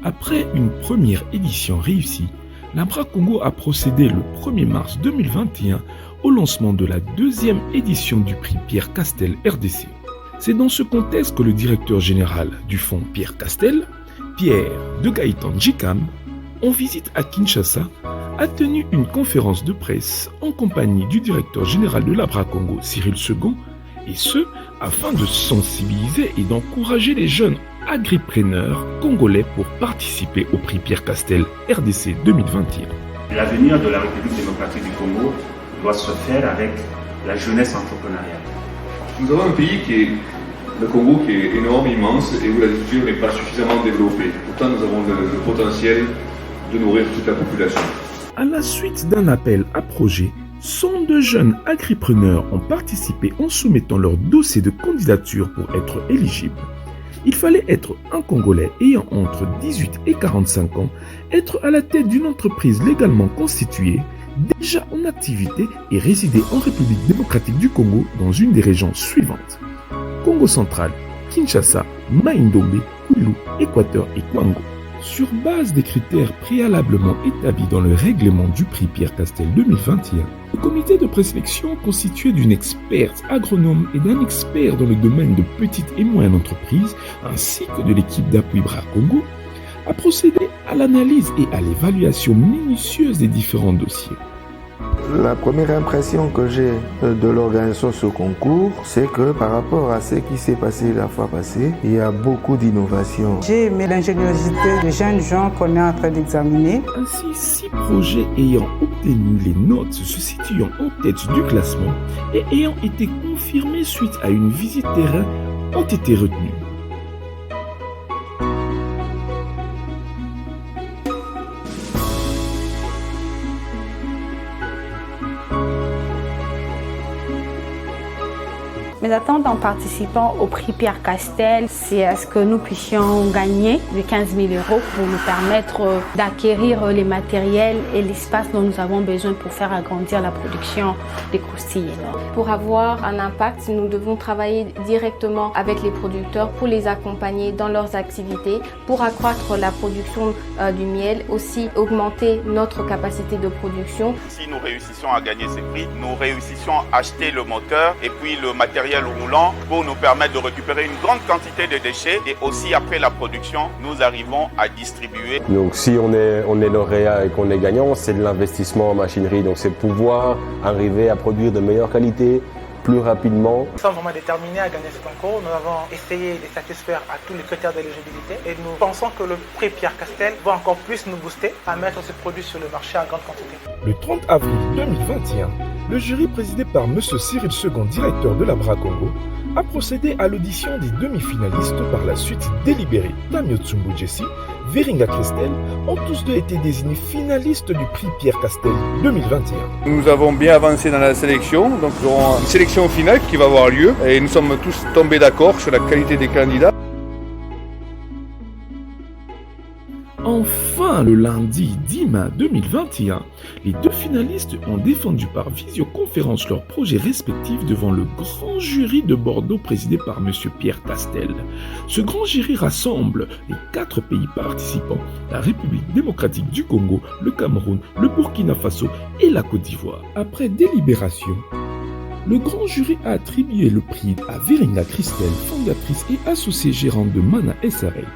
Après une première édition réussie, l'Abra Congo a procédé le 1er mars 2021 au lancement de la deuxième édition du prix Pierre Castel RDC. C'est dans ce contexte que le directeur général du fonds Pierre Castel, Pierre de Gaëtan Djikam, en visite à Kinshasa, a tenu une conférence de presse en compagnie du directeur général de l'Abra Congo, Cyril Second, et ce, afin de sensibiliser et d'encourager les jeunes agripreneurs congolais pour participer au prix Pierre Castel RDC 2021. L'avenir de la République démocratique du Congo doit se faire avec la jeunesse entrepreneuriale. Nous avons un pays le Congo, qui est énorme, immense, et où l'agriculture n'est pas suffisamment développée. Pourtant, nous avons le potentiel de nourrir toute la population. À la suite d'un appel à projet, 102 jeunes agripreneurs ont participé en soumettant leur dossier de candidature pour être éligibles. Il fallait être un Congolais ayant entre 18 et 45 ans, être à la tête d'une entreprise légalement constituée, déjà en activité et résider en République démocratique du Congo dans une des régions suivantes: Congo central, Kinshasa, Mai-Ndombe, Kwilu, Équateur et Kwango. Sur base des critères préalablement établis dans le règlement du prix Pierre Castel 2021, le comité de présélection constitué d'une experte agronome et d'un expert dans le domaine de petites et moyennes entreprises, ainsi que de l'équipe d'appui Bras Congo, a procédé à l'analyse et à l'évaluation minutieuse des différents dossiers. La première impression que j'ai de l'organisation de ce concours, c'est que par rapport à ce qui s'est passé la fois passée, il y a beaucoup d'innovations. J'ai aimé l'ingéniosité des jeunes gens qu'on est en train d'examiner. Ainsi, 6 projets ayant obtenu les notes se situant en tête du classement et ayant été confirmés suite à une visite terrain ont été retenus. Mes attentes en participant au prix Pierre Castel, c'est à ce que nous puissions gagner les 15 000 € pour nous permettre d'acquérir les matériels et l'espace dont nous avons besoin pour faire agrandir la production des croustilles. Pour avoir un impact, nous devons travailler directement avec les producteurs pour les accompagner dans leurs activités, pour accroître la production du miel, aussi augmenter notre capacité de production. Si nous réussissons à gagner ces prix, nous réussissons à acheter le moteur et puis le matériel roulant pour nous permettre de récupérer une grande quantité de déchets, et aussi après la production, nous arrivons à distribuer. Donc si on est lauréat et qu'on est gagnant, c'est de l'investissement en machinerie, donc c'est pouvoir arriver à produire de meilleure qualité, plus rapidement. Nous sommes vraiment déterminés à gagner ce concours. Nous avons essayé de satisfaire à tous les critères d'éligibilité et nous pensons que le prix Pierre Castel va encore plus nous booster à mettre ce produit sur le marché à grande quantité. Le 30 avril 2021, le jury présidé par M. Cyril Second, directeur de l'Abra Congo, a procédé à l'audition des demi-finalistes par la suite délibérée. Tamio Tsumbu Jessie, Veringa Christelle ont tous deux été désignés finalistes du prix Pierre Castel 2021. Nous avons bien avancé dans la sélection, donc nous aurons une sélection finale qui va avoir lieu et nous sommes tous tombés d'accord sur la qualité des candidats. Enfin, le lundi 10 mai 2021, les deux finalistes ont défendu par visioconférence leurs projets respectifs devant le grand jury de Bordeaux présidé par M. Pierre Castel. Ce grand jury rassemble les 4 pays participants, la République démocratique du Congo, le Cameroun, le Burkina Faso et la Côte d'Ivoire. Après délibération, le grand jury a attribué le prix à Veringa Christelle, fondatrice et associée gérante de Mana SRL.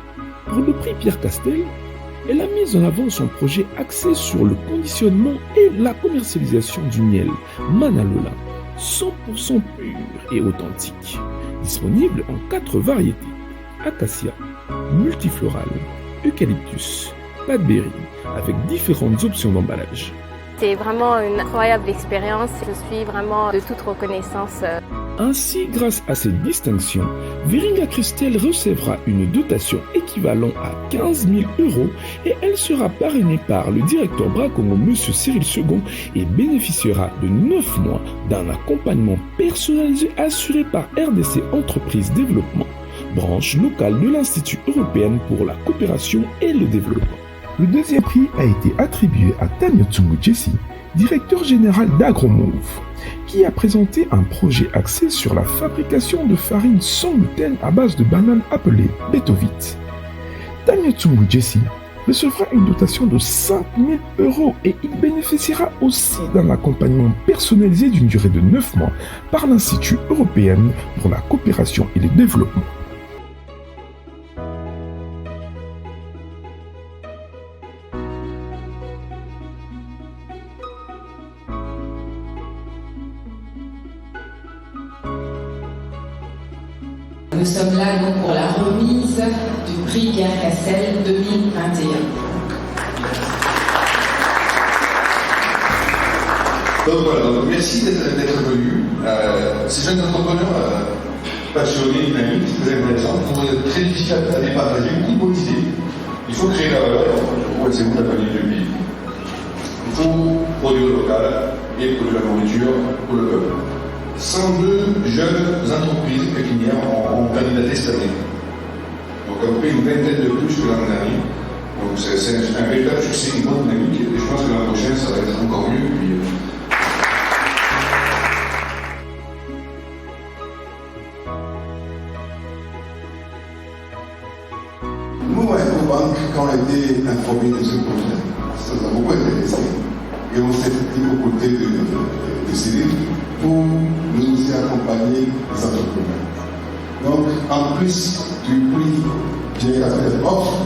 Pour le prix Pierre Castel, elle a mis en avant son projet axé sur le conditionnement et la commercialisation du miel Manalola, 100% pur et authentique, disponible en 4 variétés: acacia, multifloral, eucalyptus, padberry, avec différentes options d'emballage. C'est vraiment une incroyable expérience. Je suis vraiment de toute reconnaissance. Ainsi, grâce à cette distinction, Veringa Christelle recevra une dotation équivalente à 15 000 € et elle sera parrainée par le directeur Bras Congo, M. Cyril Second, et bénéficiera de 9 mois d'un accompagnement personnalisé assuré par RDC Entreprises Développement, branche locale de l'Institut européen pour la coopération et le développement. Le deuxième prix a été attribué à Tamio Tsumbu Jessie, directeur général d'Agromove, qui a présenté un projet axé sur la fabrication de farine sans gluten à base de bananes appelée Betovit. Daniel Tsungu Jesse recevra une dotation de 5 000 € et il bénéficiera aussi d'un accompagnement personnalisé d'une durée de 9 mois par l'Institut européen pour la coopération et le développement. Nous sommes là donc pour la remise du prix Pierre Castel 2021. Donc voilà, donc merci d'être venu. Ces jeunes entrepreneurs passionnés, dynamiques, c'est très intéressant. C'est très difficile à départager, beaucoup de bonnes idées. Il faut créer la valeur, c'est vous la famille du pays. Il faut produire le local et produire la nourriture pour le peuple. 102 jeunes entreprises pépinières ont candidaté cette année. Donc à peu près une vingtaine de plus que l'an dernier. Donc c'est un véritable succès, une bonne dynamique. Et je pense que l'an prochain, ça va être encore mieux. Puis, nous, à Ecobank, quand on a été informés de ce projet, ça nous a beaucoup intéressé. Et on s'est dit aux côtés de Cyril pour nous aussi accompagner les entrepreneurs. Donc, en plus du prix Pierre Castel offre,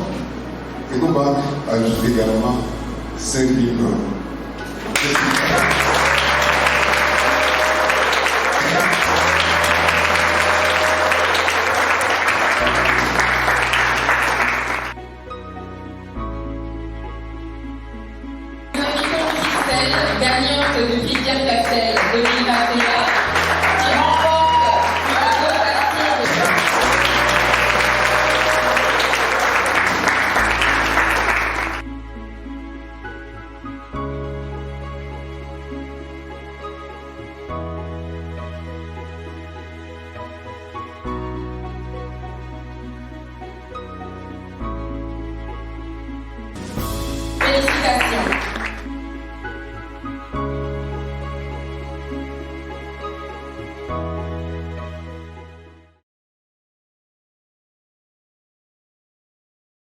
Ecobank ajoute également 5 000 €.